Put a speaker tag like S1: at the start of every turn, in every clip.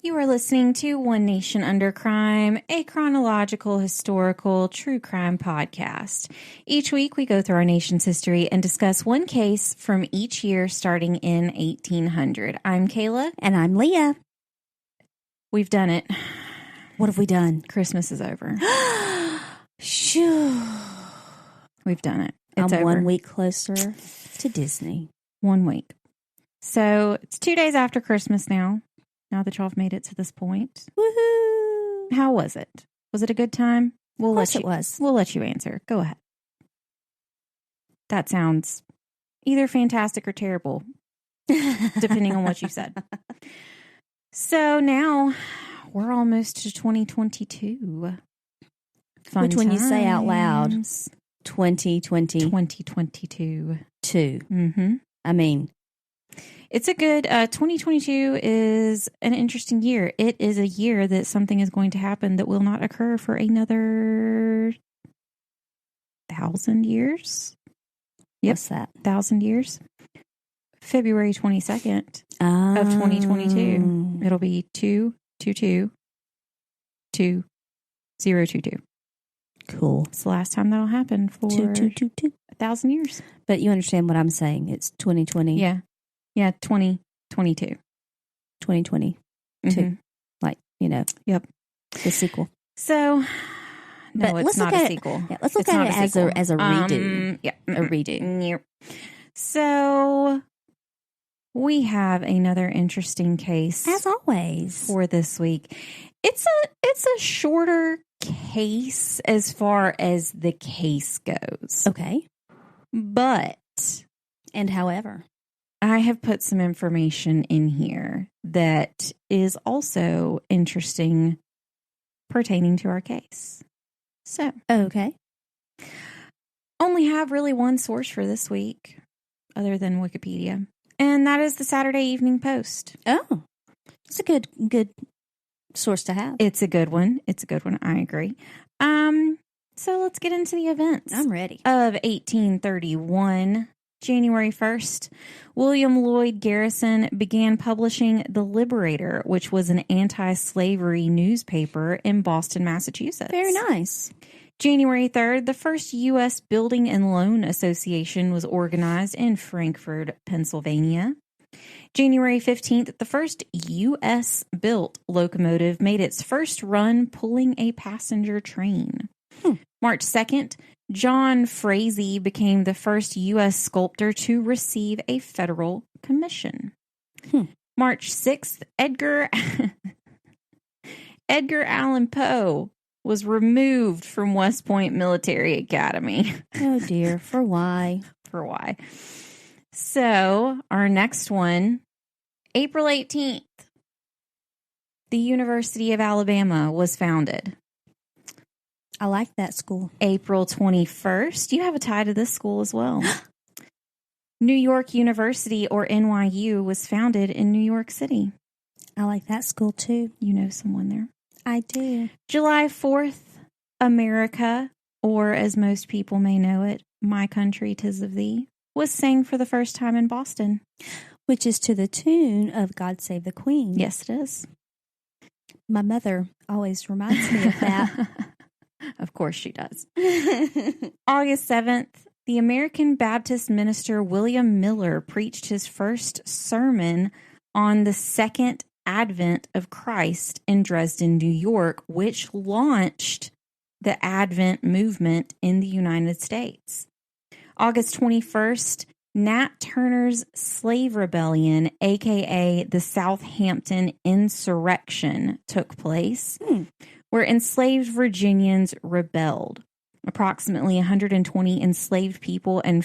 S1: You are listening to One Nation Under Crime, a chronological, historical, true crime podcast. Each week, we go through our nation's history and discuss one case from each year starting in 1800. I'm Kayla.
S2: And I'm Leah.
S1: We've done it.
S2: What have we done?
S1: Christmas is over.
S2: Shoo.
S1: We've done it. It's
S2: I'm
S1: over.
S2: 1 week closer to Disney.
S1: 1 week. So it's 2 days after Christmas now. Now that y'all have made it to this point.
S2: Woohoo!
S1: How was it? Was it a good time?
S2: Of course it was.
S1: We'll let you answer. Go ahead. That sounds either fantastic or terrible, depending on what you said. So now we're almost to 2022. Fun
S2: Which, when you say out loud,
S1: times.
S2: 2020.
S1: 2022.
S2: Mm-hmm. I mean,
S1: it's a good, 2022 is an interesting year. It is a year that something is going to happen that will not occur for another 1,000 years. Yep.
S2: What's that?
S1: 1,000 years. February 22nd of 2022. It'll be 2/22/2022.
S2: Cool.
S1: It's the last time that'll happen for 1,000 years.
S2: But you understand what I'm saying. It's 2020.
S1: Yeah. Yeah, 2022.
S2: 2022.
S1: Mm-hmm.
S2: Like, you know.
S1: Yep.
S2: The sequel.
S1: So, no,
S2: but
S1: it's not a sequel.
S2: Yeah, let's look at it as a redo.
S1: Yeah.
S2: A redo.
S1: Yep. So, we have another interesting case.
S2: As always.
S1: For this week. It's a shorter case as far as the case goes.
S2: Okay.
S1: But.
S2: And however.
S1: I have put some information in here that is also interesting pertaining to our case. So.
S2: Okay.
S1: Only have really one source for this week other than Wikipedia. And that is the Saturday Evening Post.
S2: Oh. It's a good source to have.
S1: It's a good one. I agree. So let's get into the events.
S2: I'm ready.
S1: Of 1831, January 1st, William Lloyd Garrison began publishing The Liberator, which was an anti-slavery newspaper in Boston, Massachusetts.
S2: Very nice.
S1: January 3rd, the first U.S. Building and Loan Association was organized in Frankfort, Pennsylvania. January 15th, the first U.S.-built locomotive made its first run pulling a passenger train. March 2nd, John Frazee became the first U.S. sculptor to receive a federal commission. March 6th, Edgar Allan Poe was removed from West Point Military Academy.
S2: Oh, dear. For why?
S1: For why? So, our next one, April 18th, the University of Alabama was founded.
S2: I like that school.
S1: April 21st, you have a tie to this school as well. New York University, or NYU, was founded in New York City.
S2: I like that school too.
S1: You know someone there.
S2: I do.
S1: July 4th, America, or as most people may know it, My Country 'Tis of Thee, was sang for the first time in Boston.
S2: Which is to the tune of God Save the Queen.
S1: Yes, it is.
S2: My mother always reminds me of that.
S1: Of course she does. August 7th, the American Baptist minister William Miller preached his first sermon on the second advent of Christ in Dresden, New York, which launched the Advent movement in the United States. August 21st, Nat Turner's slave rebellion, a.k.a. the Southampton Insurrection, took place, where enslaved Virginians rebelled. Approximately 120 enslaved people and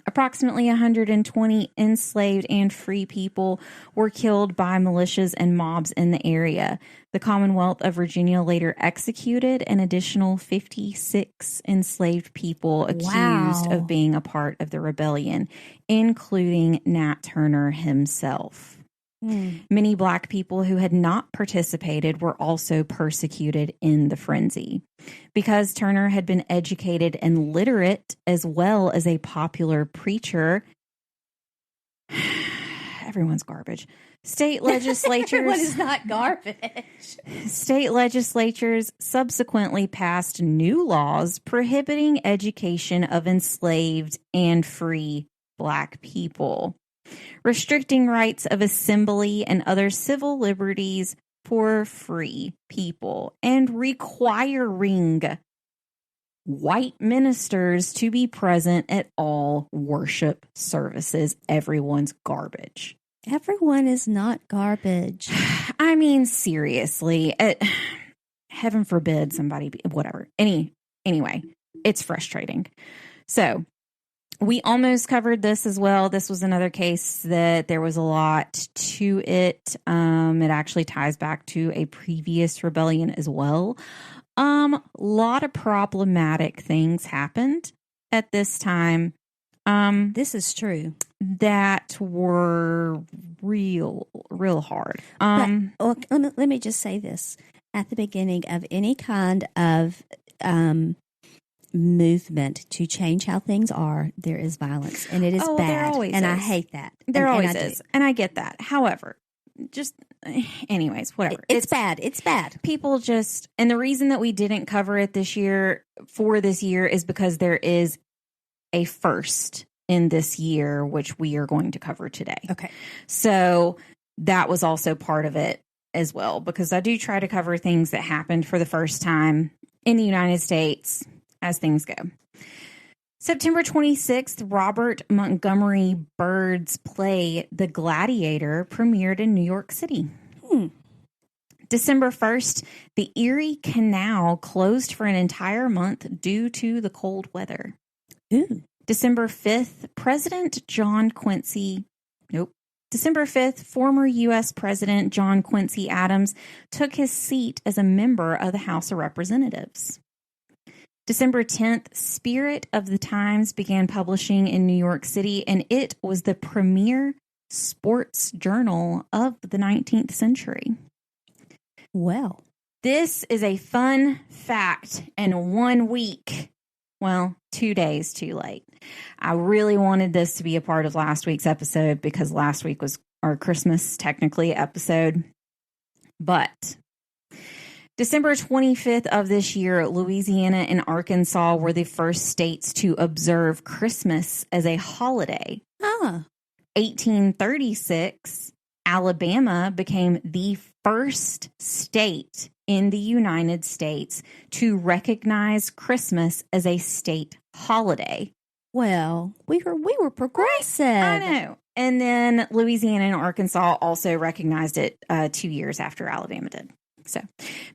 S1: Approximately 120 enslaved and free people were killed by militias and mobs in the area. The Commonwealth of Virginia later executed an additional 56 enslaved people accused of being a part of the rebellion, including Nat Turner himself. Many Black people who had not participated were also persecuted in the frenzy. Because Turner had been educated and literate as well as a popular preacher, everyone's garbage. State legislatures.
S2: Everyone is not garbage.
S1: State legislatures subsequently passed new laws prohibiting education of enslaved and free Black people, restricting rights of assembly and other civil liberties for free people, and requiring white ministers to be present at all worship services. Everyone's garbage.
S2: Everyone is not garbage.
S1: I mean, seriously, heaven forbid somebody be, whatever. Anyway, it's frustrating. So we almost covered this as well. This was another case that there was a lot to it. It actually ties back to a previous rebellion as well. A lot of problematic things happened at this time.
S2: This is true.
S1: That were real hard.
S2: Let me just say this. At the beginning of any kind of movement to change how things are, there is violence, and it is bad.
S1: There always
S2: and
S1: is.
S2: I hate that.
S1: There always is. And I get that. However, just anyways, whatever.
S2: It's bad. It's bad.
S1: People just, and the reason that we didn't cover it this year is because there is a first in this year, which we are going to cover today.
S2: Okay.
S1: So that was also part of it as well, because I do try to cover things that happened for the first time in the United States as things go. September 26th, Robert Montgomery Bird's play, The Gladiator, premiered in New York City. December 1st, the Erie Canal closed for an entire month due to the cold weather. December 5th, December 5th, former U.S. President John Quincy Adams took his seat as a member of the House of Representatives. December 10th, Spirit of the Times began publishing in New York City, and it was the premier sports journal of the 19th century.
S2: Well,
S1: this is a fun fact and 1 week. Well, 2 days too late. I really wanted this to be a part of last week's episode because last week was our Christmas, technically, episode. But December 25th of this year, Louisiana and Arkansas were the first states to observe Christmas as a holiday. 1836, Alabama became the first state in the United States to recognize Christmas as a state holiday.
S2: Well, we were progressive.
S1: I know. And then Louisiana and Arkansas also recognized it 2 years after Alabama did. So,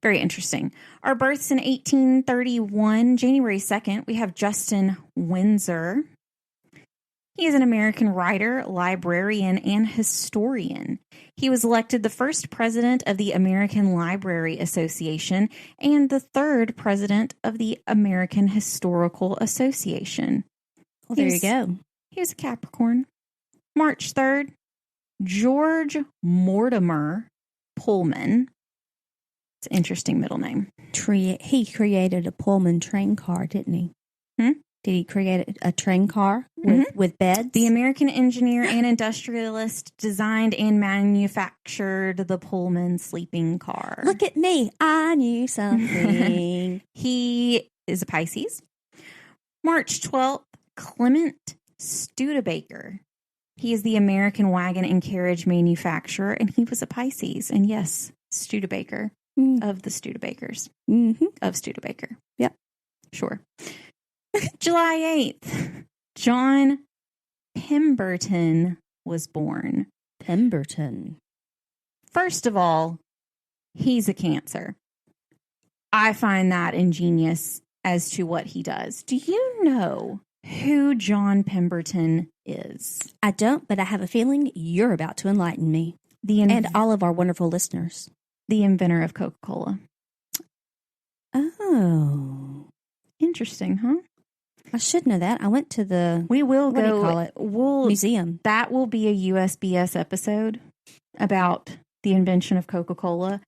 S1: very interesting. Our births in 1831, January 2nd, we have Justin Windsor. He is an American writer, librarian, and historian. He was elected the first president of the American Library Association and the third president of the American Historical Association.
S2: Well, there you go.
S1: He was a Capricorn. March 3rd, George Mortimer Pullman. It's an interesting middle name.
S2: He created a Pullman train car, didn't he? Did he create a train car with beds?
S1: The American engineer and industrialist designed and manufactured the Pullman sleeping car.
S2: Look at me. I knew something.
S1: He is a Pisces. March 12th, Clement Studebaker. He is the American wagon and carriage manufacturer, and he was a Pisces. And yes, Studebaker of the Studebakers. Of Studebaker.
S2: Yep.
S1: Sure. July 8th, John Pemberton was born.
S2: Pemberton.
S1: First of all, he's a Cancer. I find that ingenious as to what he does. Do you know who John Pemberton is?
S2: I don't, but I have a feeling you're about to enlighten me. And all of our wonderful listeners.
S1: The inventor of Coca-Cola.
S2: Oh.
S1: Interesting, huh?
S2: I should know that. I went to the museum.
S1: That will be a USBS episode about the invention of Coca-Cola.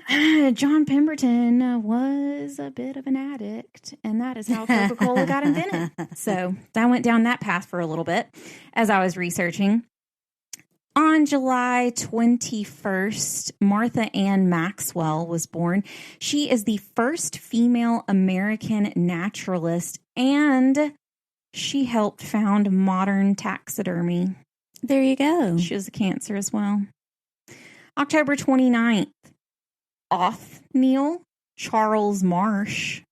S1: John Pemberton was a bit of an addict, and that is how Coca-Cola got invented. So I went down that path for a little bit as I was researching. On July 21st, Martha Ann Maxwell was born. She is the first female American naturalist, and she helped found modern taxidermy.
S2: There you go.
S1: She was a Cancer as well. October 29th, Othniel Charles Marsh.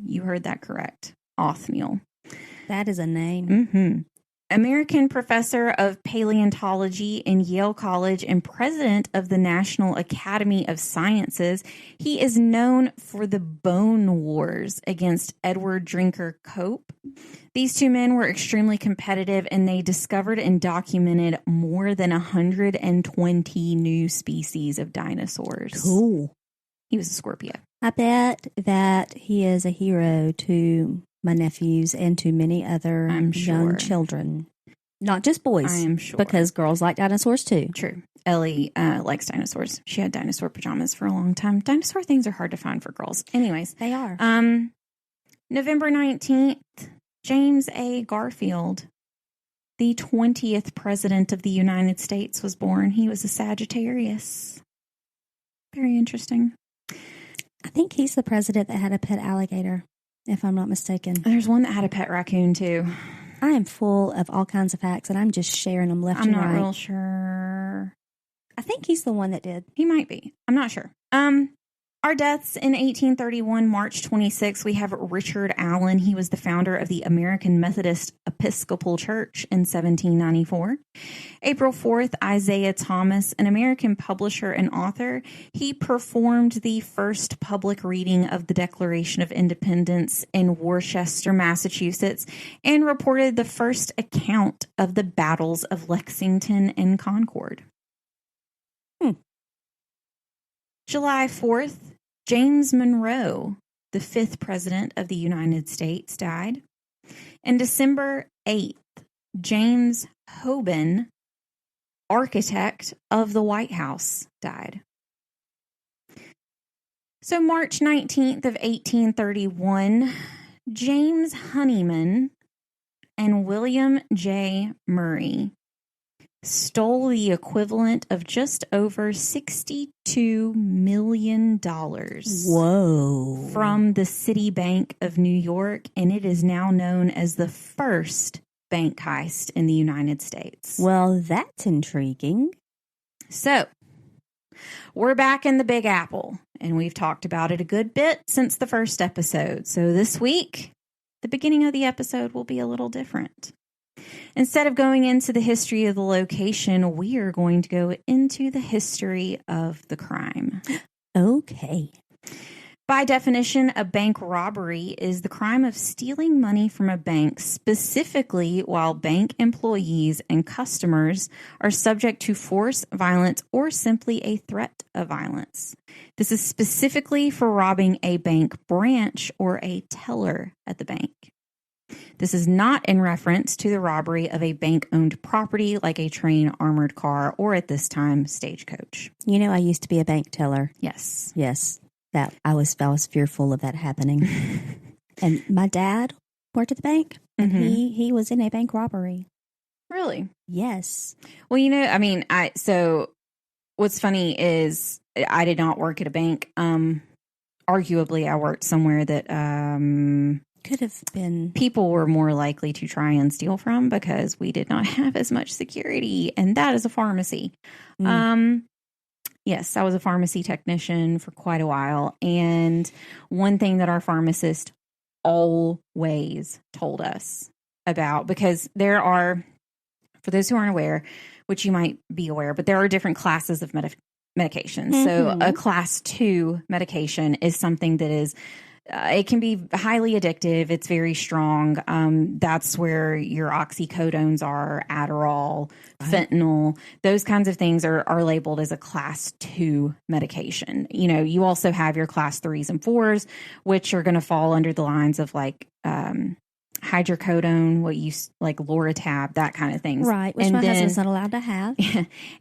S1: You heard that correct. Othniel.
S2: That is a name.
S1: Mm-hmm. American professor of paleontology in Yale College and president of the National Academy of Sciences. He is known for the bone wars against Edward Drinker Cope. These two men were extremely competitive, and they discovered and documented more than 120 new species of dinosaurs.
S2: Cool.
S1: He was a Scorpio.
S2: I bet that he is a hero to my nephews and to many other young children. Not just boys.
S1: I am sure.
S2: Because girls like dinosaurs too.
S1: True. Ellie likes dinosaurs. She had dinosaur pajamas for a long time. Dinosaur things are hard to find for girls. Anyways.
S2: They are.
S1: November 19th, James A. Garfield, the 20th president of the United States, was born. He was a Sagittarius. Very interesting.
S2: I think he's the president that had a pet alligator, if I'm not mistaken.
S1: There's one that had a pet raccoon, too.
S2: I am full of all kinds of facts, and I'm just sharing them left and right.
S1: I'm not real sure.
S2: I think he's the one that did.
S1: He might be. I'm not sure. Our deaths in 1831, March 26, we have Richard Allen. He was the founder of the American Methodist Episcopal Church in 1794. April 4th, Isaiah Thomas, an American publisher and author. He performed the first public reading of the Declaration of Independence in Worcester, Massachusetts, and reported the first account of the battles of Lexington and Concord. July 4th, James Monroe, the 5th president of the United States, died. And December 8th, James Hoban, architect of the White House, died. So March 19th of 1831, James Honeyman and William J. Murray stole the equivalent of just over $62 million.
S2: Whoa.
S1: From the Citibank of New York, and it is now known as the first bank heist in the United States.
S2: Well, that's intriguing.
S1: So, we're back in the Big Apple, and we've talked about it a good bit since the first episode. So this week, the beginning of the episode will be a little different. Instead of going into the history of the location, we are going to go into the history of the crime.
S2: Okay.
S1: By definition, a bank robbery is the crime of stealing money from a bank, specifically while bank employees and customers are subject to force, violence, or simply a threat of violence. This is specifically for robbing a bank branch or a teller at the bank. This is not in reference to the robbery of a bank-owned property like a train, armored car, or at this time, stagecoach.
S2: You know, I used to be a bank teller.
S1: Yes.
S2: Yes. That I was fearful of that happening. And my dad worked at the bank, and he was in a bank robbery.
S1: Really?
S2: Yes.
S1: Well, you know, I mean, so what's funny is I did not work at a bank. Arguably, I worked somewhere that
S2: could have been
S1: people were more likely to try and steal from because we did not have as much security, and that is a pharmacy. Yes, I was a pharmacy technician for quite a while, and one thing that our pharmacist always told us about, because there are, for those who aren't aware, which you might be aware, but there are different classes of medications. So a class 2 medication is something that is it can be highly addictive. It's very strong. That's where your oxycodones are, Adderall, fentanyl. Those kinds of things are labeled as a class 2 medication. You know, you also have your class 3s and 4s, which are going to fall under the lines of like hydrocodone, what you like Loratab, that kind of things.
S2: Right, which my husband's not allowed to have.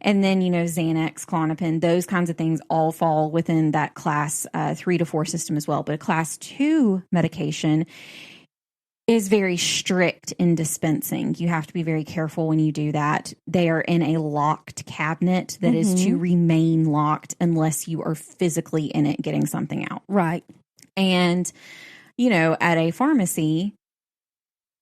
S1: And then, you know, Xanax, Klonopin, those kinds of things all fall within that class 3 to 4 system as well. But a class 2 medication is very strict in dispensing. You have to be very careful when you do that. They are in a locked cabinet that is to remain locked unless you are physically in it getting something out.
S2: Right.
S1: And, you know, at a pharmacy,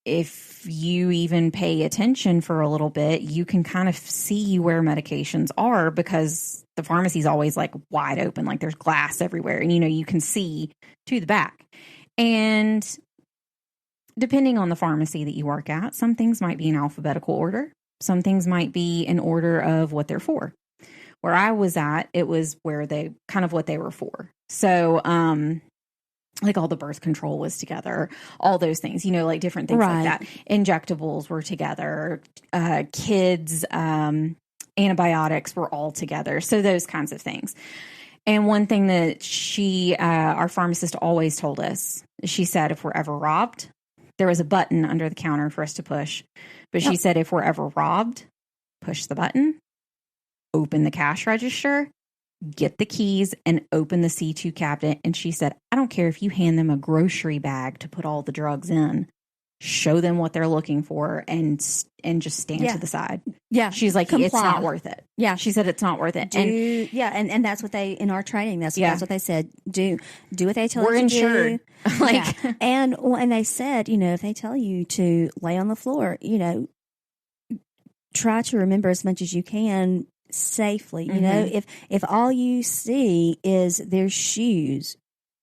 S1: if you even pay attention for a little bit, you can kind of see where medications are because the pharmacy is always like wide open, like there's glass everywhere. And, you know, you can see to the back. And depending on the pharmacy that you work at, some things might be in alphabetical order. Some things might be in order of what they're for. Where I was at, it was where they kind of what they were for. So, like all the birth control was together, all those things, you know, like different things like that. Injectables were together, kids, antibiotics were all together. So those kinds of things. And one thing that our pharmacist always told us, she said, if we're ever robbed, there was a button under the counter for us to push. But she said, if we're ever robbed, push the button, open the cash register, get the keys, and open the C2 cabinet. And she said, I don't care if you hand them a grocery bag to put all the drugs in. Show them what they're looking for and just stand to the side. Yeah. She's like, it's not worth it. Yeah. She said, it's not worth it.
S2: And that's what they, in our training, that's what they said. Do what they tell you to
S1: do. We're insured.
S2: And they said, you know, if they tell you to lay on the floor, you know, try to remember as much as you can safely. You know, if all you see is their shoes,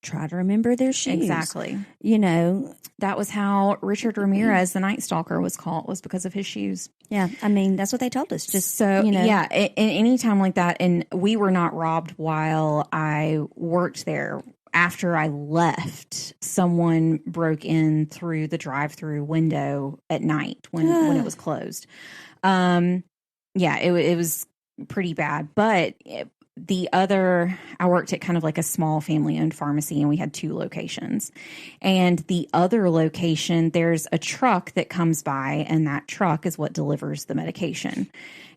S2: try to remember their shoes.
S1: Exactly.
S2: You know,
S1: that was how Richard Ramirez, the Night Stalker, was caught, was because of his shoes.
S2: Yeah. I mean, that's what they told us. Just
S1: so,
S2: you know.
S1: Yeah. Any time like that. And we were not robbed while I worked there. After I left, someone broke in through the drive-through window at night when it was closed. Yeah, it was pretty bad. But I worked at kind of like a small family-owned pharmacy, and we had 2 locations. And the other location, there's a truck that comes by, and that truck is what delivers the medication.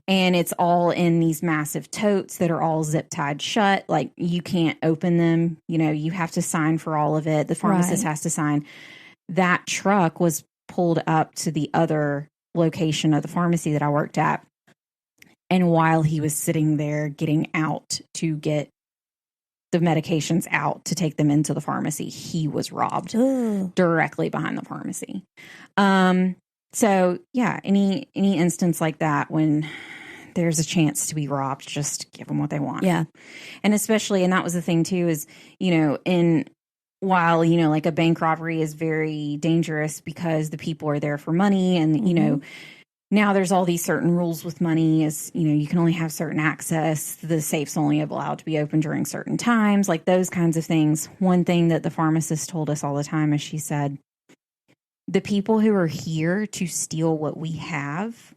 S1: And it's all in these massive totes that are all zip-tied shut. Like, you can't open them. You know, you have to sign for all of it. The pharmacist has to sign. That truck was pulled up to the other location of the pharmacy that I worked at. And while he was sitting there getting out to get the medications out to take them into the pharmacy, he was robbed directly behind the pharmacy. So yeah, any instance like that when there's a chance to be robbed, just give them what they want.
S2: Yeah.
S1: And especially, and that was the thing too, is, you know, while, you know, like a bank robbery is very dangerous because the people are there for money and, you know, now there's all these certain rules with money is, you know, you can only have certain access. The safe's only allowed to be open during certain times, like those kinds of things. One thing that the pharmacist told us all the time is she said, the people who are here to steal what we have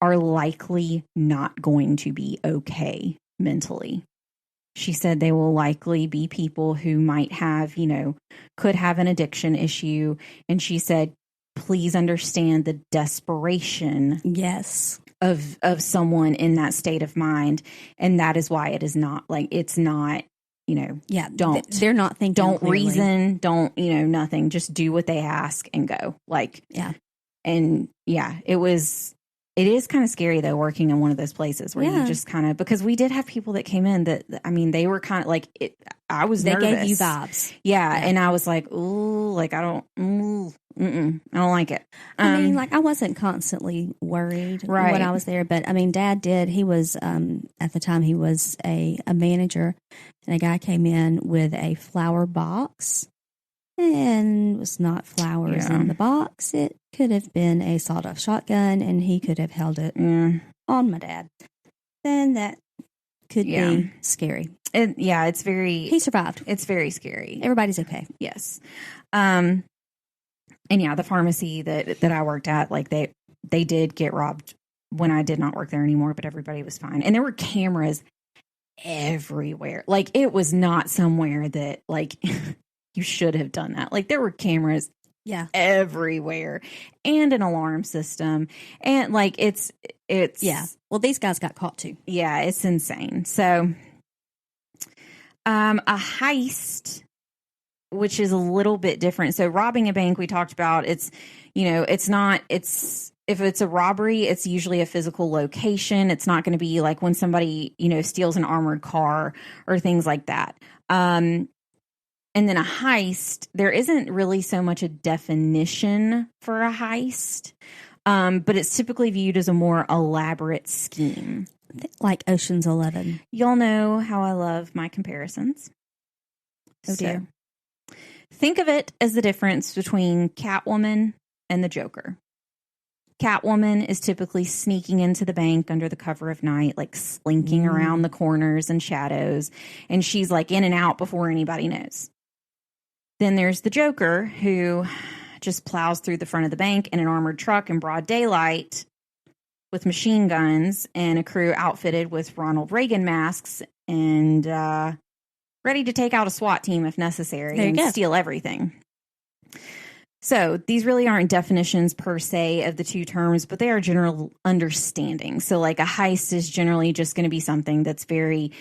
S1: are likely not going to be okay mentally. She said they will likely be people who might have, you know, could have an addiction issue. And she said, please understand the desperation of someone in that state of mind. And that is why it is not like, it's not, you know,
S2: they're not thinking
S1: don't
S2: clearly.
S1: Reason, don't, you know, nothing, just do what they ask and go like, and it is kind of scary though, working in one of those places where you just kind of, because we did have people that came in that, I mean, they were kind of like, I was nervous.
S2: They gave you vibes.
S1: Yeah. And I was like, ooh, like, I don't like it.
S2: I mean, like, I wasn't constantly worried when I was there, but I mean, Dad did. He was, at the time, he was a manager, and a guy came in with a flower box, and it was not flowers in the box. It could have been a sawed-off shotgun, and he could have held it on my dad. Then that could be scary.
S1: It's very...
S2: He survived.
S1: It's very scary.
S2: Everybody's okay.
S1: Yes. And the pharmacy that I worked at, like they did get robbed when I did not work there anymore, but everybody was fine. And there were cameras everywhere. Like, it was not somewhere that, like, you should have done that. Like, there were cameras everywhere and an alarm system. And, like, it's
S2: well, these guys got caught too.
S1: Yeah, it's insane. So, a heist which is a little bit different. So robbing a bank, we talked about, if it's a robbery, it's usually a physical location. It's not going to be like when somebody, steals an armored car or things like that. And then a heist, there isn't really so much a definition for a heist, but it's typically viewed as a more elaborate scheme.
S2: Like Ocean's 11.
S1: Y'all know how I love my comparisons.
S2: Oh, dear.
S1: Think of it as the difference between Catwoman and the Joker. Catwoman is typically sneaking into the bank under the cover of night, like slinking around the corners and shadows, and she's like in and out before anybody knows. Then there's the Joker, who just plows through the front of the bank in an armored truck in broad daylight with machine guns and a crew outfitted with Ronald Reagan masks and ready to take out a SWAT team if necessary and steal everything. So these really aren't definitions per se of the two terms, but they are general understanding. So like a heist is generally just going to be something that's very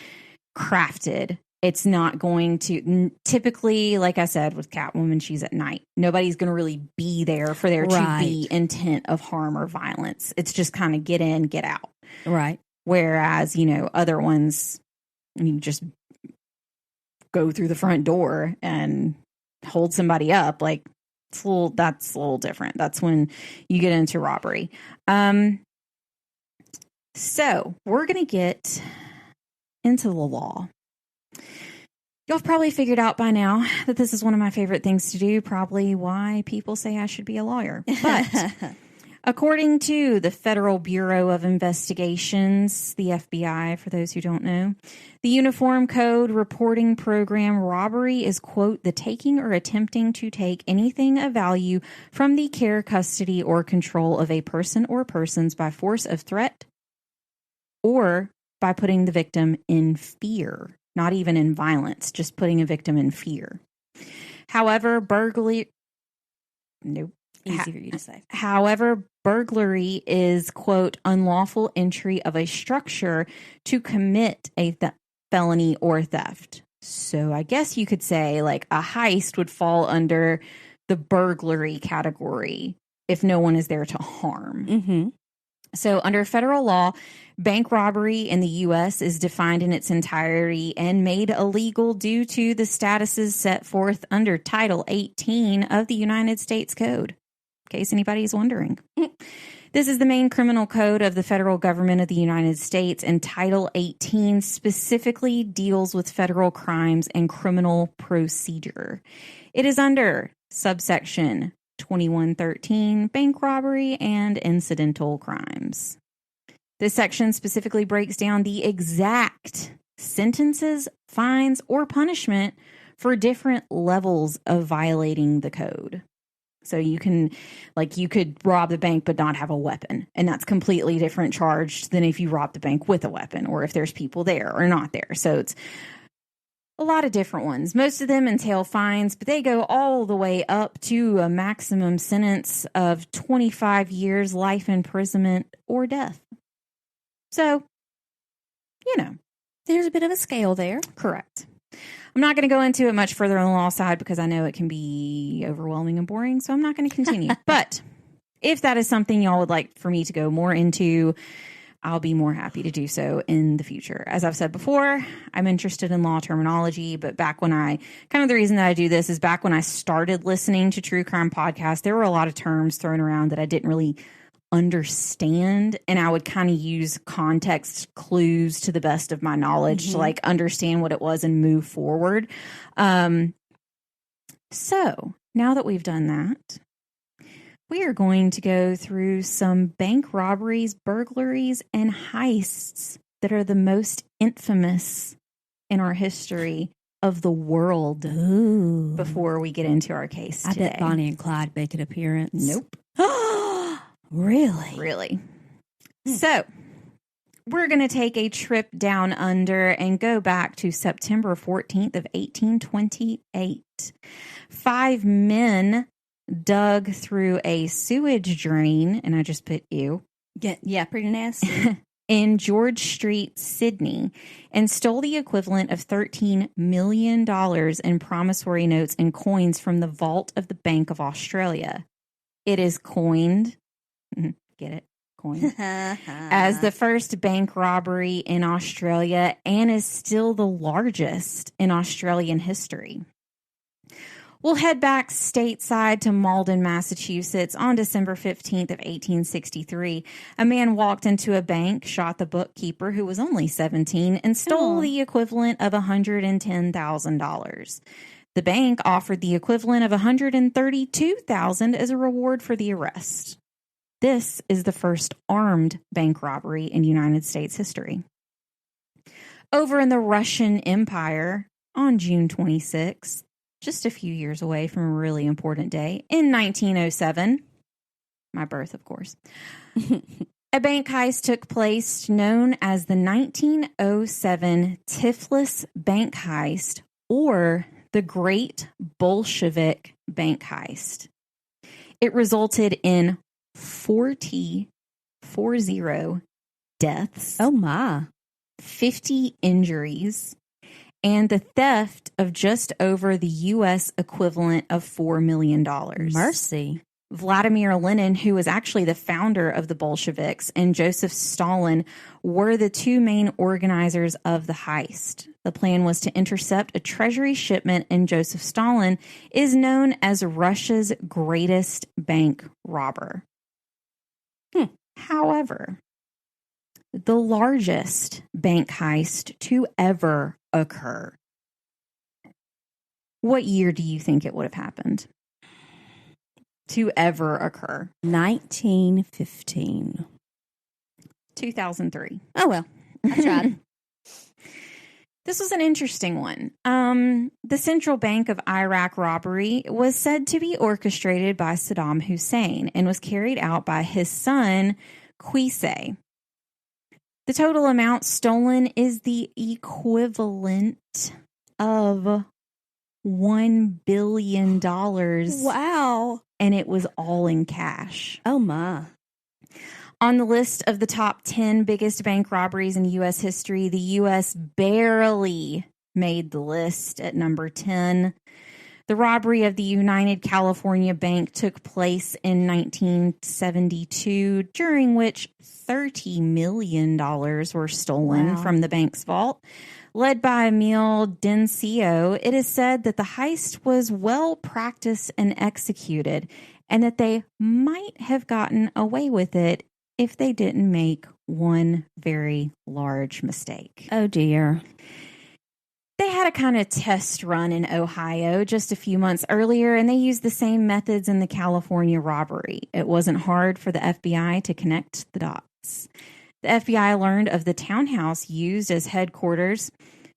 S1: crafted. It's not going to typically, like I said, with Catwoman, she's at night. Nobody's going to really be there for there to be intent of harm or violence. It's just kind of get in, get out.
S2: Right.
S1: Whereas, other ones, you just go through the front door and hold somebody up. Like, that's a little different. That's when you get into robbery. So we're going to get into the law. Y'all have probably figured out by now that this is one of my favorite things to do, probably why people say I should be a lawyer. But according to the Federal Bureau of Investigations, the FBI, for those who don't know, the Uniform Code Reporting Program, robbery is, quote, the taking or attempting to take anything of value from the care, custody, or control of a person or persons by force of threat or by putting the victim in fear. Not even in violence, just putting a victim in fear. However, burglary... Nope.
S2: Easy for you to say.
S1: However, burglary is, quote, unlawful entry of a structure to commit a felony or theft. So I guess you could say, like, a heist would fall under the burglary category if no one is there to harm.
S2: Mm-hmm.
S1: So under federal law, bank robbery in the U.S. is defined in its entirety and made illegal due to the statuses set forth under Title 18 of the United States Code, in case anybody's wondering. This is the main criminal code of the federal government of the United States, and Title 18 specifically deals with federal crimes and criminal procedure. It is under subsection 2113, bank robbery and incidental crimes. This section specifically breaks down the exact sentences, fines, or punishment for different levels of violating the code. So you could rob the bank but not have a weapon, and that's completely different charge than if you rob the bank with a weapon or if there's people there or not there. So it's a lot of different ones. Most of them entail fines, but they go all the way up to a maximum sentence of 25 years, life imprisonment, or death. So,
S2: there's a bit of a scale there.
S1: Correct. I'm not going to go into it much further on the law side because I know it can be overwhelming and boring, so I'm not going to continue. But if that is something y'all would like for me to go more into, I'll be more happy to do so in the future. As I've said before, I'm interested in law terminology, but the reason that I do this is back when I started listening to true crime podcasts, there were a lot of terms thrown around that I didn't really understand, and I would kind of use context clues to the best of my knowledge to understand what it was and move forward. So now that we've done that, we are going to go through some bank robberies, burglaries, and heists that are the most infamous in our history of the world. Before we get into our case today.
S2: I bet Bonnie and Clyde make an appearance.
S1: Nope.
S2: Really?
S1: Really. So, we're going to take a trip down under and go back to September 14th of 1828. 5 men dug through a sewage drain, and I just put ew.
S2: Yeah, pretty nasty.
S1: in George Street, Sydney, and stole the equivalent of $13 million in promissory notes and coins from the vault of the Bank of Australia. It is coined, get it? Coined, as the first bank robbery in Australia and is still the largest in Australian history. We'll head back stateside to Malden, Massachusetts on December 15th of 1863. A man walked into a bank, shot the bookkeeper, who was only 17, and stole the equivalent of $110,000. The bank offered the equivalent of $132,000 as a reward for the arrest. This is the first armed bank robbery in United States history. Over in the Russian Empire, on June 26th, just a few years away from a really important day, in 1907, my birth, of course, a bank heist took place known as the 1907 Tiflis bank heist, or the Great Bolshevik bank heist. It resulted in 40 deaths.
S2: Oh, my.
S1: 50 injuries, and the theft of just over the U.S. equivalent of $4 million.
S2: Mercy.
S1: Vladimir Lenin, who was actually the founder of the Bolsheviks, and Joseph Stalin were the two main organizers of the heist. The plan was to intercept a treasury shipment, and Joseph Stalin is known as Russia's greatest bank robber. However, the largest bank heist to ever occur. What year do you think it would have happened? To ever occur?
S2: 1915.
S1: 2003.
S2: Oh, well, I tried.
S1: This was an interesting one. The Central Bank of Iraq robbery was said to be orchestrated by Saddam Hussein and was carried out by his son, Qusay. The total amount stolen is the equivalent of $1 billion.
S2: Wow.
S1: And it was all in cash.
S2: Oh, my.
S1: On the list of the top 10 biggest bank robberies in U.S. history, the U.S. barely made the list at number 10. The robbery of the United California Bank took place in 1972, during which $30 million were stolen from the bank's vault. Led by Emil Dencio, it is said that the heist was well practiced and executed, and that they might have gotten away with it if they didn't make one very large mistake.
S2: Oh, dear.
S1: They had a kind of test run in Ohio just a few months earlier, and they used the same methods in the California robbery. It wasn't hard for the FBI to connect the dots. The FBI learned of the townhouse used as headquarters,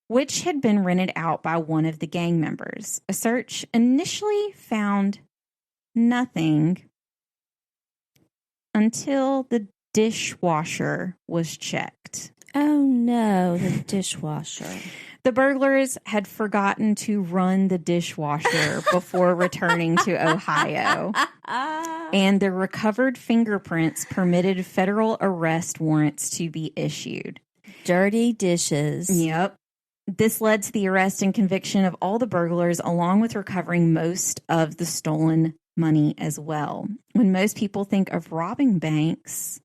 S1: which had been rented out by one of the gang members. A search initially found nothing until the dishwasher was checked.
S2: Oh, no, the dishwasher.
S1: The burglars had forgotten to run the dishwasher before returning to Ohio. And the recovered fingerprints permitted federal arrest warrants to be issued.
S2: Dirty dishes.
S1: Yep. This led to the arrest and conviction of all the burglars, along with recovering most of the stolen money as well. When most people think of robbing banks,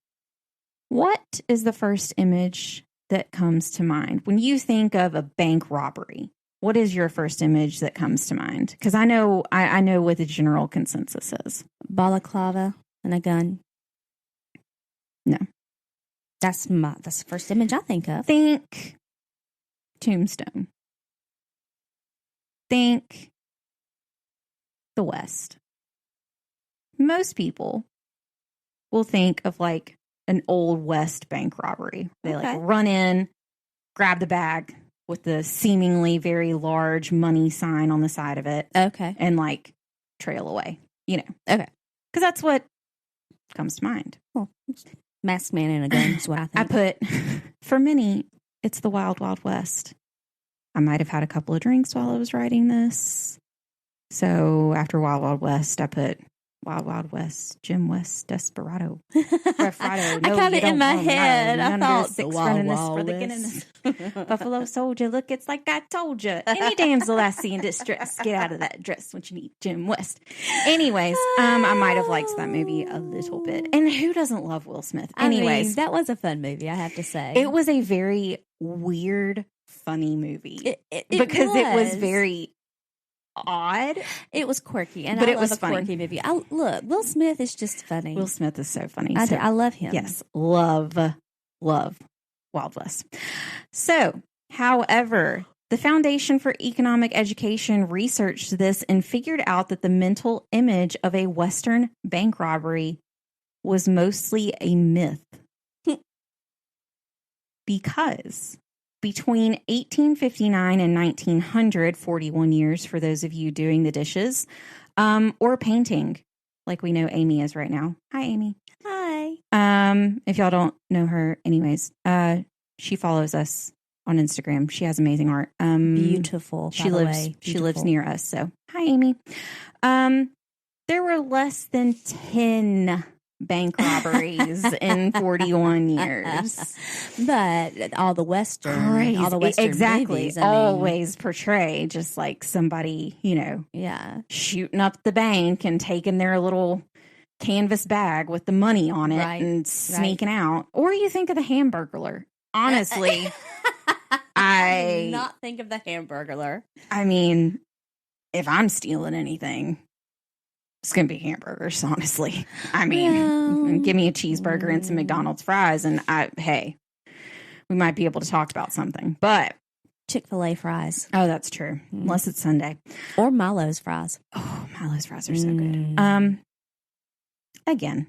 S1: what is the first image that comes to mind? When you think of a bank robbery, what is your first image that comes to mind? Because I know what the general consensus is.
S2: Balaclava and a gun.
S1: No.
S2: That's the first image I think of.
S1: Think Tombstone. Think the West. Most people will think of like an old West bank robbery. They like run in, grab the bag with the seemingly very large money sign on the side of it.
S2: Okay.
S1: And like trail away, Okay.
S2: Because
S1: that's what comes to mind.
S2: Well, masked man and a gun is what I think.
S1: I put, for many, it's the Wild Wild West. I might have had a couple of drinks while I was writing this. So after Wild Wild West, I put Wild Wild West, Jim West, Desperado, Refrado.
S2: I got it in my head. I thought
S1: six running this for the Guinness. Buffalo Soldier, look, it's like I told you. Any damsel I see in distress, get out of that dress when you meet Jim West. Anyways, I might have liked that movie a little bit. And who doesn't love Will Smith? Anyways,
S2: I mean, that was a fun movie, I have to say.
S1: It was a very weird, funny movie because it was very odd.
S2: It was quirky, and
S1: but
S2: I
S1: it
S2: love
S1: was
S2: a
S1: funny.
S2: Quirky movie. Look, Will Smith is just funny.
S1: Will Smith is so funny.
S2: I love him.
S1: Yes, love Wild West. So, however, the Foundation for Economic Education researched this and figured out that the mental image of a Western bank robbery was mostly a myth. Because between 1859 and 1900, 41 years for those of you doing the dishes, or painting, like we know Amy is right now. Hi, Amy.
S2: Hi.
S1: If y'all don't know her, anyways, she follows us on Instagram. She has amazing art.
S2: Beautiful.
S1: She lives near us. So hi, Amy. There were less than 10 bank robberies in 41 years.
S2: But all the Western
S1: exactly
S2: movies,
S1: always portray just like somebody, shooting up the bank and taking their little canvas bag with the money on it and sneaking out. Or you think of the Hamburglar. Honestly,
S2: I did not think of the Hamburglar.
S1: I mean, if I'm stealing anything, it's going to be hamburgers, honestly. I mean, give me a cheeseburger and some McDonald's fries, and we might be able to talk about something. But
S2: Chick-fil-A fries.
S1: Oh, that's true. Unless it's Sunday.
S2: Or Milo's fries.
S1: Oh, Milo's fries are so good. Again.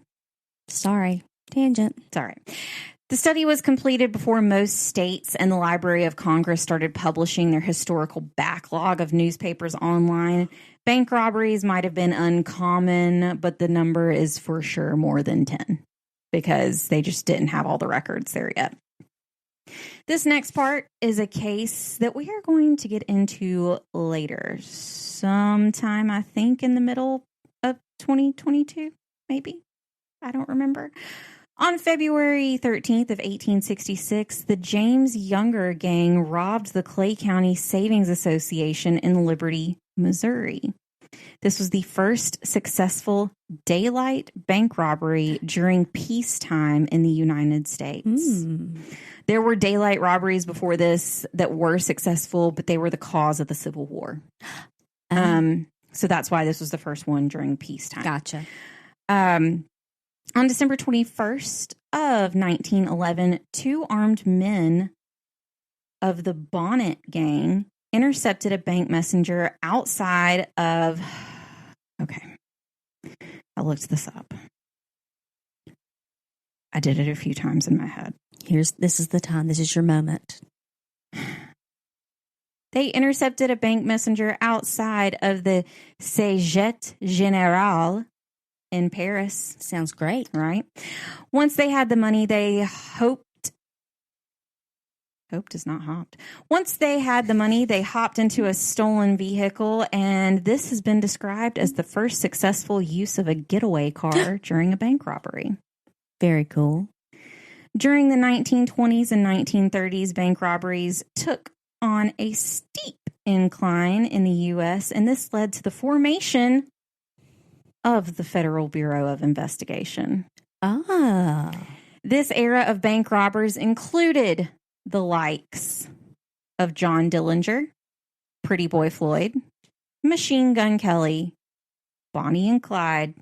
S2: Sorry. Tangent.
S1: Sorry. The study was completed before most states and the Library of Congress started publishing their historical backlog of newspapers online. Bank robberies might have been uncommon, but the number is for sure more than 10 because they just didn't have all the records there yet. This next part is a case that we are going to get into later, sometime I think in the middle of 2022, maybe. I don't remember. On February 13th of 1866, the James Younger gang robbed the Clay County Savings Association in Liberty, Missouri. This was the first successful daylight bank robbery during peacetime in the United States. There were daylight robberies before this that were successful, but they were the cause of the Civil War. So that's why this was the first one during peacetime.
S2: Gotcha.
S1: On December 21st of 1911, 2 armed men of the Bonnet Gang intercepted a bank messenger outside of... Okay. I looked this up. I did it a few times in my head.
S2: This is the time. This is your moment.
S1: They intercepted a bank messenger outside of the Société Générale in Paris.
S2: Sounds great.
S1: Right? Once they had the money, they hoped is not hopped. Once they had the money, they hopped into a stolen vehicle, and this has been described as the first successful use of a getaway car during a bank robbery.
S2: Very cool.
S1: During the 1920s and 1930s, bank robberies took on a steep incline in the U.S., and this led to the formation of the Federal Bureau of Investigation. This era of bank robbers included the likes of John Dillinger, Pretty Boy Floyd, Machine Gun Kelly, Bonnie and Clyde,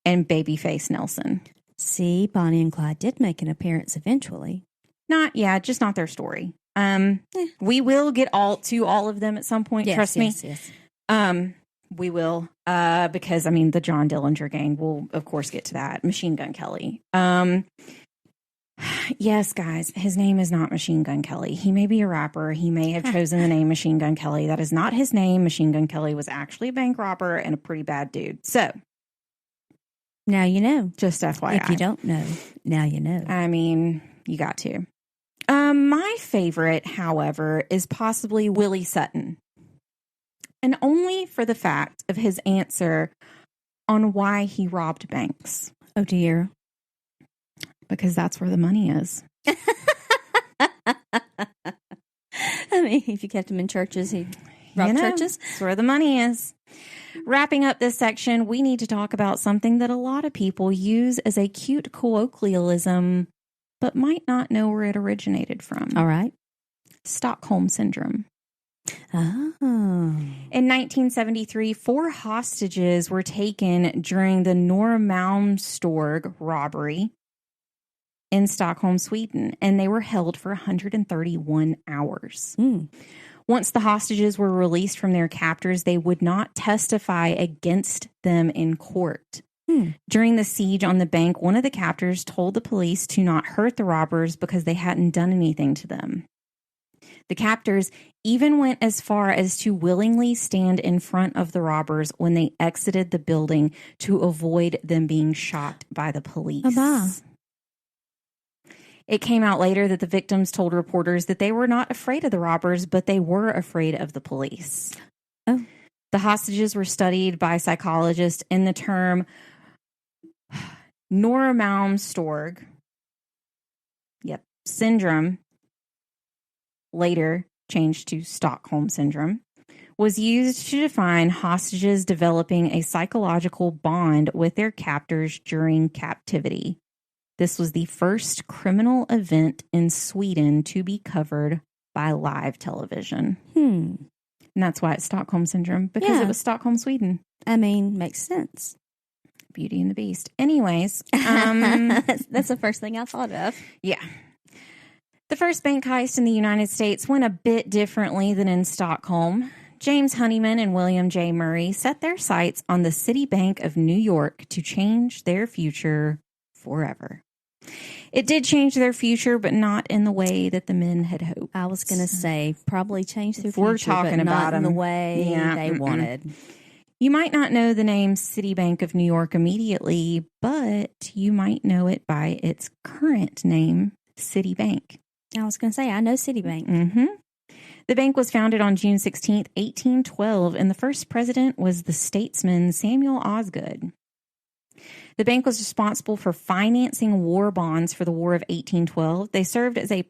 S1: and Babyface Nelson.
S2: See, Bonnie and Clyde did make an appearance eventually.
S1: Just not their story. We will get to all of them at some point.
S2: Yes,
S1: trust me.
S2: Yes.
S1: We will, because the John Dillinger gang will, of course, get to that. Machine Gun Kelly. Yes, guys, his name is not Machine Gun Kelly. He may be a rapper. He may have chosen the name Machine Gun Kelly. That is not his name. Machine Gun Kelly was actually a bank robber and a pretty bad dude. So
S2: now you know.
S1: Just FYI.
S2: If you don't know, now you know.
S1: I mean, you got to. My favorite, however, is possibly Willie Sutton. And only for the fact of his answer, on why he robbed banks.
S2: Oh, dear.
S1: Because that's where the money is.
S2: I mean, if you kept him in churches, he'd rob churches.
S1: That's where the money is. Wrapping up this section, we need to talk about something that a lot of people use as a cute colloquialism, but might not know where it originated from.
S2: All right.
S1: Stockholm Syndrome.
S2: Oh.
S1: In 1973, 4 hostages were taken during the Norrmalmstorg robbery in Stockholm, Sweden, and they were held for 131 hours. Once the hostages were released from their captors, they would not testify against them in court. During the siege on the bank, one of the captors told the police to not hurt the robbers because they hadn't done anything to them. The captors even went as far as to willingly stand in front of the robbers when they exited the building to avoid them being shot by the police. It came out later that the victims told reporters that they were not afraid of the robbers, but they were afraid of the police.
S2: Oh.
S1: The hostages were studied by psychologists in the term Norrmalmstorg syndrome, later changed to Stockholm Syndrome, was used to define hostages developing a psychological bond with their captors during captivity. This was the first criminal event in Sweden to be covered by live television. And that's why it's Stockholm Syndrome, because it was Stockholm, Sweden.
S2: I mean, makes sense.
S1: Beauty and the Beast. Anyways.
S2: That's the first thing I thought of.
S1: Yeah. The first bank heist in the United States went a bit differently than in Stockholm. James Honeyman and William J. Murray set their sights on the Citibank of New York to change their future forever. It did change their future, but not in the way that the men had hoped.
S2: I was going to say, probably changed their future,
S1: We're talking
S2: but
S1: about
S2: not in the way they wanted.
S1: You might not know the name Citibank of New York immediately, but you might know it by its current name, Citibank.
S2: I was going to say, I know Citibank.
S1: The bank was founded on June 16th, 1812, and the first president was the statesman Samuel Osgood. The bank was responsible for financing war bonds for the War of 1812. They served as a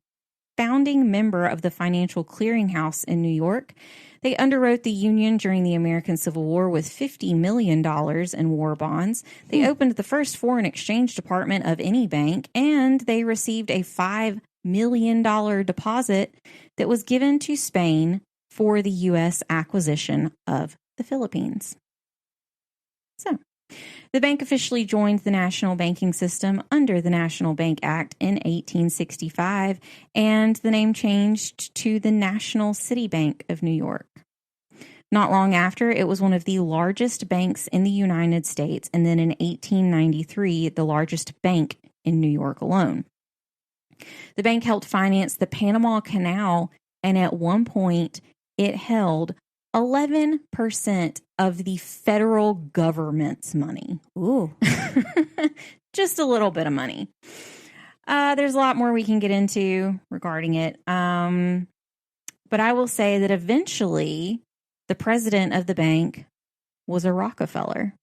S1: founding member of the Financial Clearinghouse in New York. They underwrote the Union during the American Civil War with $50 million in war bonds. They opened the first foreign exchange department of any bank, and they received a $5 million deposit that was given to Spain for the U.S. acquisition of the Philippines. So, the bank officially joined the national banking system under the National Bank Act in 1865, and the name changed to the National City Bank of New York. Not long after, it was one of the largest banks in the United States, and then in 1893, the largest bank in New York alone. The bank helped finance the Panama Canal, and at one point, it held 11% of the federal government's money.
S2: Ooh.
S1: Just a little bit of money. There's a lot more we can get into regarding it. But I will say that eventually the president of the bank was a Rockefeller.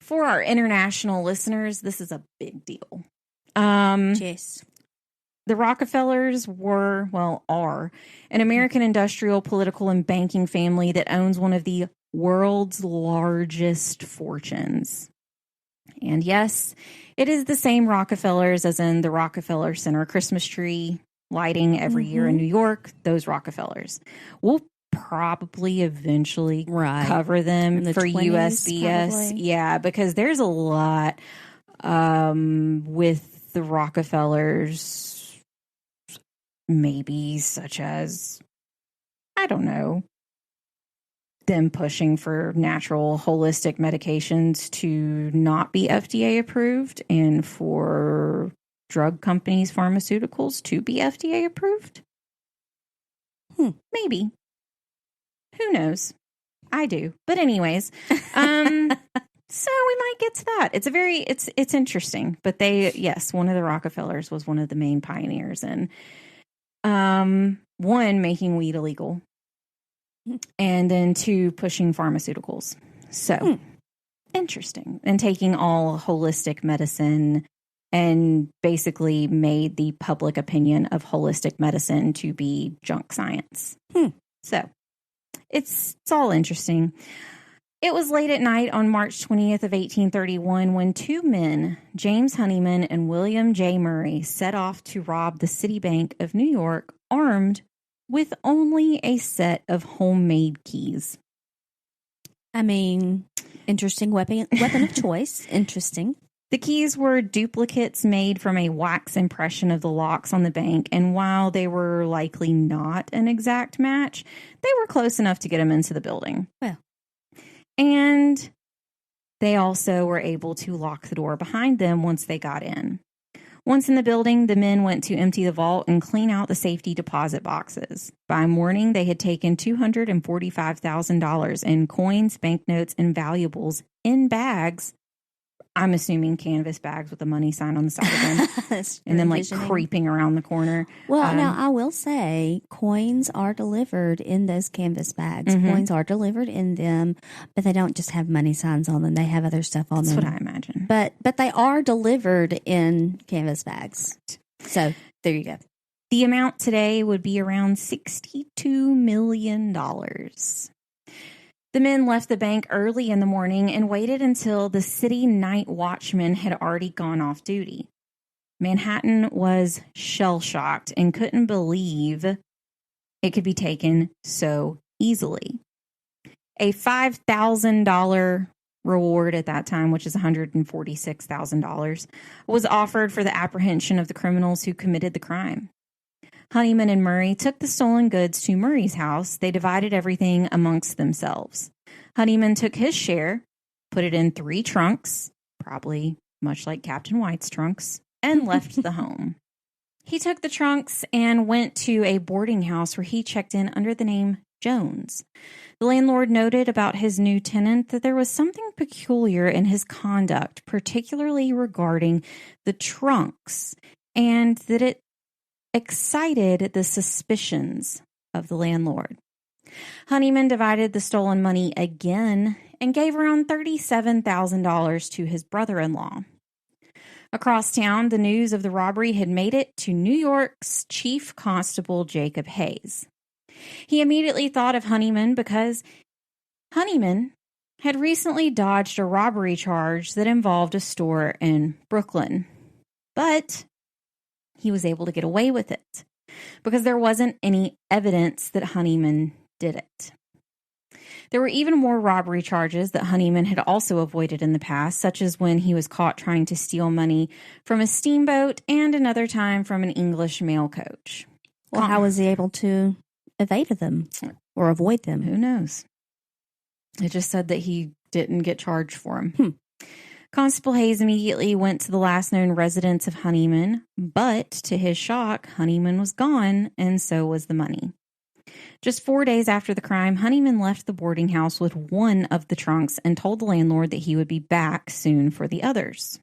S1: For our international listeners, this is a big deal.
S2: Yes.
S1: The Rockefellers are an American industrial, political, and banking family that owns one of the world's largest fortunes. And yes, it is the same Rockefellers as in the Rockefeller Center Christmas tree lighting every year in New York. Those Rockefellers. We'll probably eventually cover them for
S2: 20s,
S1: USBS.
S2: Probably.
S1: Yeah, because there's a lot with the Rockefellers. Maybe such as, I don't know, them pushing for natural holistic medications to not be FDA approved and for drug companies, pharmaceuticals to be FDA approved. Maybe. Who knows? I do. But anyways, so we might get to that. It's interesting. But one of the Rockefellers was one of the main pioneers in one, making weed illegal, and then two, pushing pharmaceuticals. So, interesting. And taking all holistic medicine and basically made the public opinion of holistic medicine to be junk science. So, it's all interesting. It was late at night on March 20th of 1831 when two men, James Honeyman and William J. Murray, set off to rob the City Bank of New York armed with only a set of homemade keys.
S2: I mean, interesting weapon of choice. Interesting.
S1: The keys were duplicates made from a wax impression of the locks on the bank, and while they were likely not an exact match, they were close enough to get them into the building.
S2: Well.
S1: And they also were able to lock the door behind them once they got in. Once in the building, the men went to empty the vault and clean out the safety deposit boxes. By morning, they had taken $245,000 in coins, banknotes, and valuables in bags. I'm assuming canvas bags with a money sign on the side of them. And then creeping around the corner.
S2: Well, now I will say coins are delivered in those canvas bags. Coins are delivered in them, but they don't just have money signs on them. They have other stuff on them.
S1: That's what I imagine.
S2: But they are delivered in canvas bags. So there you go.
S1: The amount today would be around $62 million. The men left the bank early in the morning and waited until the city night watchman had already gone off duty. Manhattan was shell-shocked and couldn't believe it could be taken so easily. A $5,000 reward at that time, which is $146,000, was offered for the apprehension of the criminals who committed the crime. Honeyman and Murray took the stolen goods to Murray's house. They divided everything amongst themselves. Honeyman took his share, put it in 3 trunks, probably much like Captain White's trunks, and left the home. He took the trunks and went to a boarding house where he checked in under the name Jones. The landlord noted about his new tenant that there was something peculiar in his conduct, particularly regarding the trunks, and that it excited the suspicions of the landlord. Honeyman divided the stolen money again and gave around $37,000 to his brother-in-law. Across town, the news of the robbery had made it to New York's Chief Constable Jacob Hayes. He immediately thought of Honeyman because Honeyman had recently dodged a robbery charge that involved a store in Brooklyn. But he was able to get away with it because there wasn't any evidence that Honeyman did it. There were even more robbery charges that Honeyman had also avoided in the past, such as when he was caught trying to steal money from a steamboat and another time from an English mail coach.
S2: Well, how was he able to evade them or avoid them?
S1: Who knows? It just said that he didn't get charged for them. Constable Hayes immediately went to the last known residence of Honeyman, but to his shock, Honeyman was gone, and so was the money. Just 4 days after the crime, Honeyman left the boarding house with one of the trunks and told the landlord that he would be back soon for the others.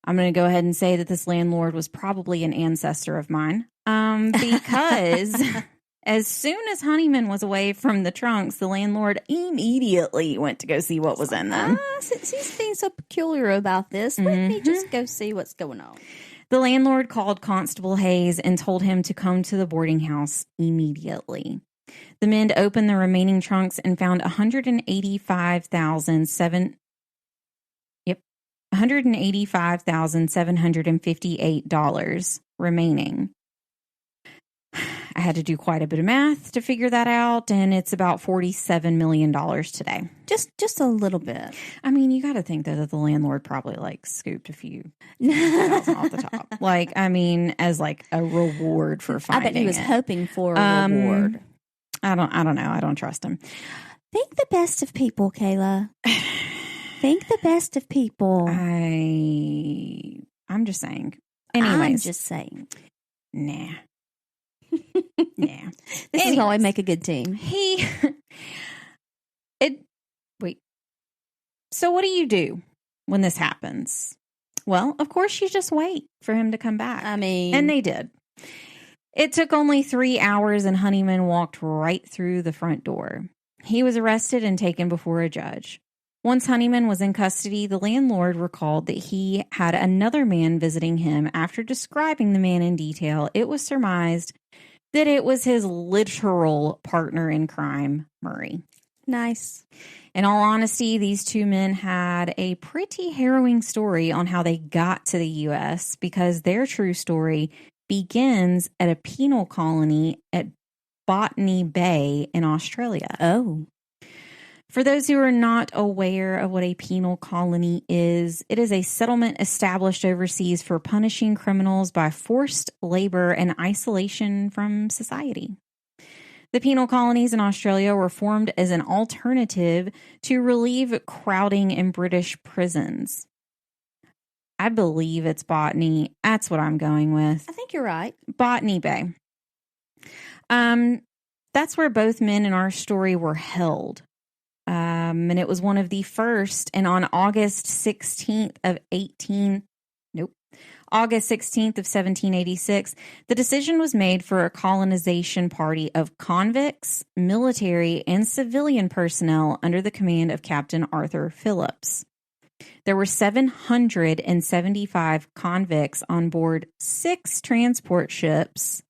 S1: I'm going to go ahead and say that this landlord was probably an ancestor of mine, because as soon as Honeyman was away from the trunks, the landlord immediately went to go see what was in them.
S2: Since he's being so peculiar about this, let me just go see what's going on.
S1: The landlord called Constable Hayes and told him to come to the boarding house immediately. The men opened the remaining trunks and found $185,758 remaining. I had to do quite a bit of math to figure that out, and it's about $47 million today.
S2: Just a little bit.
S1: I mean, you got to think that the landlord probably scooped a few thousand off the top. As a reward for finding it.
S2: I bet he was hoping for a reward.
S1: I don't know. I don't trust him.
S2: Think the best of people, Kayla. Think the best of people.
S1: I'm just saying. Anyways.
S2: I'm just saying.
S1: Nah. Yeah.
S2: This is how I make a good team.
S1: So what do you do when this happens? Well, of course you just wait for him to come back. And they did. It took only 3 hours and Honeyman walked right through the front door. He was arrested and taken before a judge. Once Honeyman was in custody, the landlord recalled that he had another man visiting him. After describing the man in detail, it was surmised that it was his literal partner in crime, Murray.
S2: Nice.
S1: In all honesty, these two men had a pretty harrowing story on how they got to the U.S. because their true story begins at a penal colony at Botany Bay in Australia.
S2: Oh.
S1: For those who are not aware of what a penal colony is, it is a settlement established overseas for punishing criminals by forced labor and isolation from society. The penal colonies in Australia were formed as an alternative to relieve crowding in British prisons. I believe it's Botany. That's what I'm going with.
S2: I think you're right.
S1: Botany Bay. That's where both men in our story were held. And it was one of the first, and on August 16th of 1786, the decision was made for a colonization party of convicts, military, and civilian personnel under the command of Captain Arthur Phillips. There were 775 convicts on board 6 transport ships.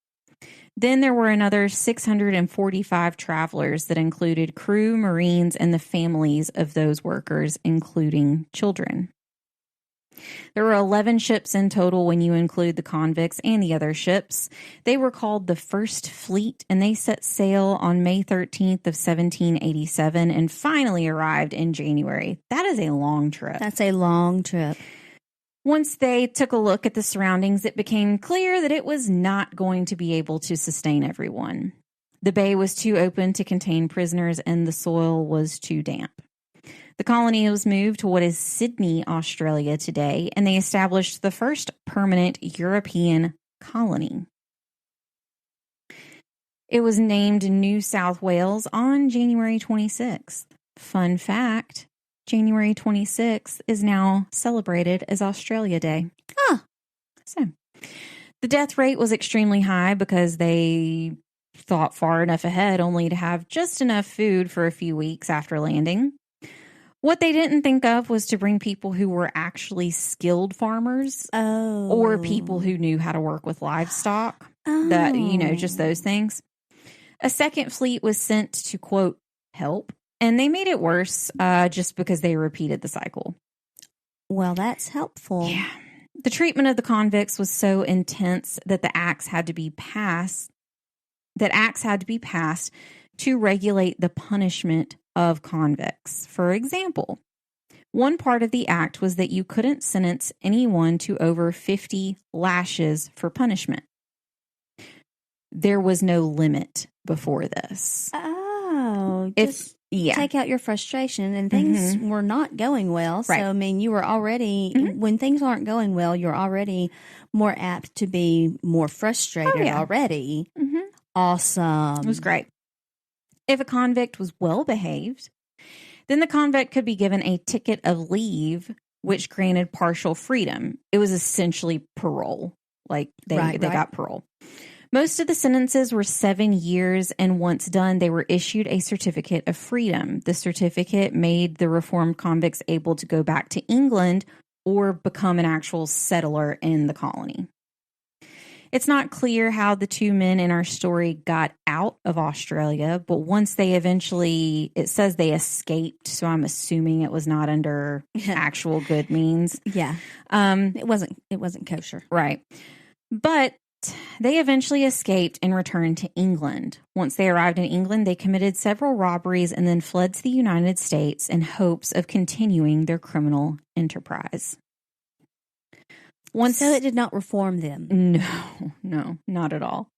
S1: Then there were another 645 travelers that included crew, Marines, and the families of those workers, including children. There were 11 ships in total when you include the convicts and the other ships. They were called the First Fleet, and they set sail on May 13th of 1787 and finally arrived in January. That is a long trip.
S2: That's a long trip.
S1: Once they took a look at the surroundings, it became clear that it was not going to be able to sustain everyone. The bay was too open to contain prisoners, and the soil was too damp. The colony was moved to what is Sydney, Australia today, and they established the first permanent European colony. It was named New South Wales on January 26th. Fun fact, January 26th is now celebrated as Australia Day. So, the death rate was extremely high because they thought far enough ahead only to have just enough food for a few weeks after landing. What they didn't think of was to bring people who were actually skilled farmers or people who knew how to work with livestock. That, just those things. A second fleet was sent to, quote, help. And they made it worse just because they repeated the cycle.
S2: Well, that's helpful.
S1: Yeah. The treatment of the convicts was so intense that the acts had to be passed. To regulate the punishment of convicts. For example, one part of the act was that you couldn't sentence anyone to over 50 lashes for punishment. There was no limit before this.
S2: Take out your frustration, and things were not going well.
S1: Right.
S2: So, I mean, you were already, when things aren't going well, you're already more apt to be more frustrated already. Awesome.
S1: It was great. If a convict was well behaved, then the convict could be given a ticket of leave, which granted partial freedom. It was essentially parole. Like they got parole. Most of the sentences were 7 years, and once done, they were issued a certificate of freedom. The certificate made the reformed convicts able to go back to England or become an actual settler in the colony. It's not clear how the two men in our story got out of Australia, but once they it says they escaped, so I'm assuming it was not under actual good means.
S2: Yeah. It wasn't kosher.
S1: Right. But they eventually escaped and returned to England. Once they arrived in England, they committed several robberies and then fled to the United States in hopes of continuing their criminal enterprise.
S2: So it did not reform them.
S1: No, not at all.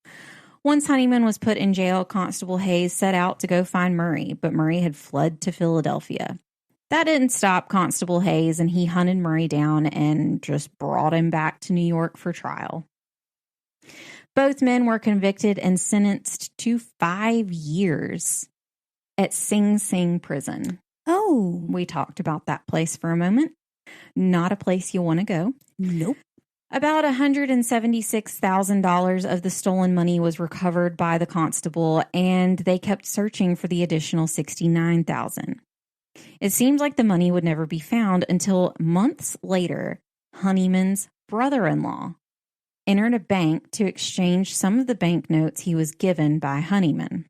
S1: Once Honeyman was put in jail, Constable Hayes set out to go find Murray, but Murray had fled to Philadelphia. That didn't stop Constable Hayes, and he hunted Murray down and just brought him back to New York for trial. Both men were convicted and sentenced to 5 years at Sing Sing prison.
S2: Oh.
S1: We talked about that place for a moment. Not a place you want to go.
S2: Nope.
S1: About $176,000 of the stolen money was recovered by the constable, and they kept searching for the additional $69,000. It seemed like the money would never be found until months later, Honeyman's brother-in-law entered a bank to exchange some of the banknotes he was given by Honeyman.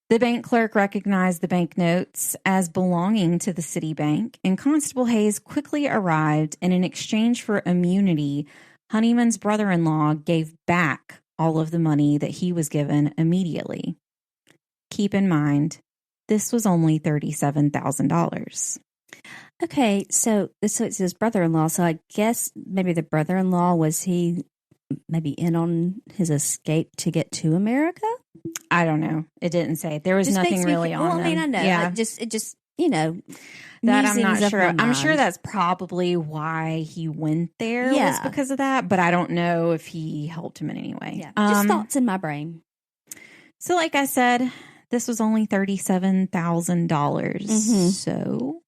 S1: The bank clerk recognized the banknotes as belonging to the city bank, and Constable Hayes quickly arrived, and in exchange for immunity, Honeyman's brother-in-law gave back all of the money that he was given immediately. Keep in mind, this was only $37,000.
S2: Okay, so it's his brother-in-law, so I guess maybe the brother-in-law, was he maybe in on his escape to get to America?
S1: I don't know. It didn't say. There was nothing really on them.
S2: Well, I mean, I know.
S1: Yeah.
S2: It just you know.
S1: That I'm not sure. I'm sure that's probably why he went there was because of that, but I don't know if he helped him in any way.
S2: Yeah. Just thoughts in my brain.
S1: So like I said, this was only $37,000. So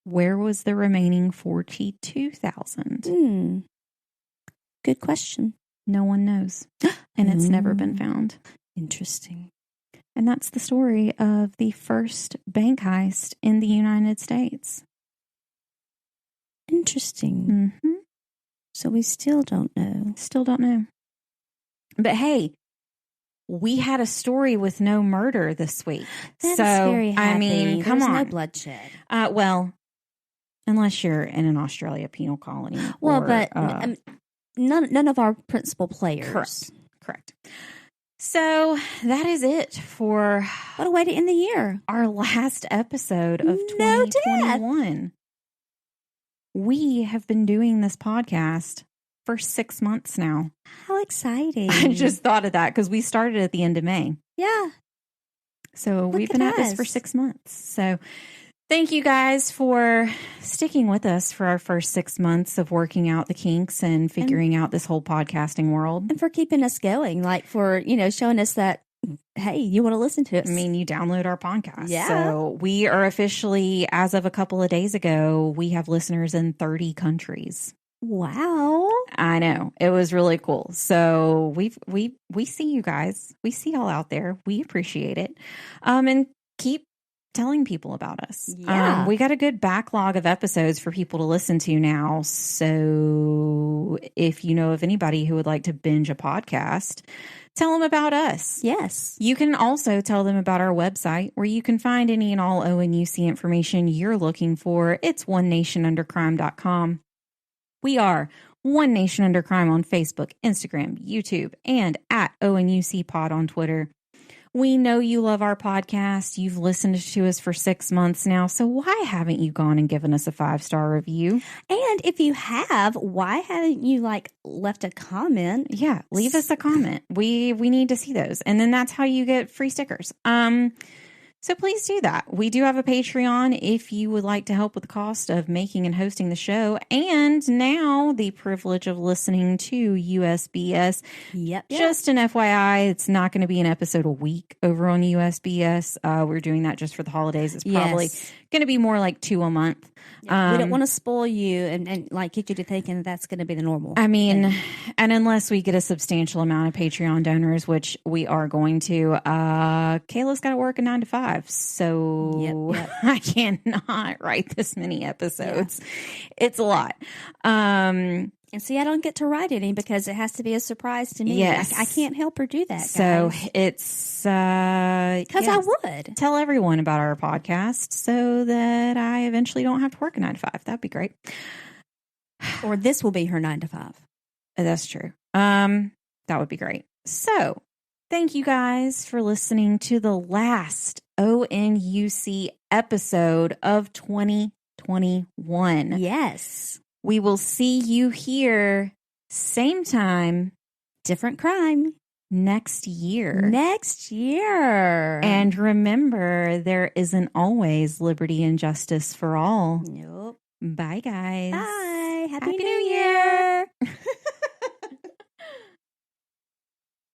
S1: where was the remaining $42,000?
S2: Good question.
S1: No one knows. And it's never been found.
S2: Interesting.
S1: And that's the story of the first bank heist in the United States.
S2: Interesting. So we still don't know.
S1: Still don't know. But hey, we had a story with no murder this week.
S2: That's very happy.
S1: I mean, come on.
S2: No bloodshed.
S1: Well, unless you're in an Australia penal colony.
S2: Well, but none of our principal players.
S1: Correct. So that is it for
S2: what a way to end the year.
S1: Our last episode of 2021. We have been doing this podcast for 6 months now.
S2: How exciting.
S1: I just thought of that because we started at the end of May.
S2: Yeah.
S1: So we've been at this for 6 months. So thank you guys for sticking with us for our first 6 months of working out the kinks and figuring out this whole podcasting world.
S2: And for keeping us going, like for, showing us that, hey, you want to listen to us.
S1: I mean, you download our podcast.
S2: Yeah.
S1: So we are officially, as of a couple of days ago, we have listeners in 30 countries.
S2: Wow.
S1: I know. It was really cool. So we see you guys. We see y'all out there. We appreciate it. And keep telling people about us.
S2: Yeah.
S1: We got a good backlog of episodes for people to listen to now. So if you know of anybody who would like to binge a podcast, tell them about us.
S2: Yes.
S1: You can also tell them about our website where you can find any and all ONUC information you're looking for. It's onenationundercrime.com. We are One Nation Under Crime on Facebook, Instagram, YouTube, and at ONUC Pod on Twitter. We know you love our podcast. You've listened to us for 6 months now. So why haven't you gone and given us a 5-star review?
S2: And if you have, why haven't you left a comment?
S1: Yeah, leave us a comment. We need to see those. And then that's how you get free stickers. So please do that. We do have a Patreon if you would like to help with the cost of making and hosting the show. And now the privilege of listening to USBS.
S2: Yep.
S1: Just an FYI, it's not going to be an episode a week over on USBS. We're doing that just for the holidays. It's probably going to be more like 2 a month.
S2: Yeah, we don't want to spoil you and get you to thinking that's going to be the normal.
S1: I mean, and unless we get a substantial amount of Patreon donors, which we are going to, Kayla's got to work a 9 to 5. So
S2: yep.
S1: I cannot write this many episodes. Yeah. It's a lot. And
S2: see, I don't get to write any because it has to be a surprise to me.
S1: Yes.
S2: I can't help her do that, guys.
S1: So it's...
S2: because I would.
S1: Tell everyone about our podcast so that I eventually don't have to work a 9 to 5. That'd be great.
S2: Or this will be her 9 to 5.
S1: That's true. That would be great. So thank you guys for listening to the last ONUC episode of 2021.
S2: Yes.
S1: We will see you here, same time,
S2: different crime,
S1: next year.
S2: And
S1: remember, there isn't always liberty and justice for all.
S2: Nope.
S1: Bye, guys.
S2: Bye. Happy New Year.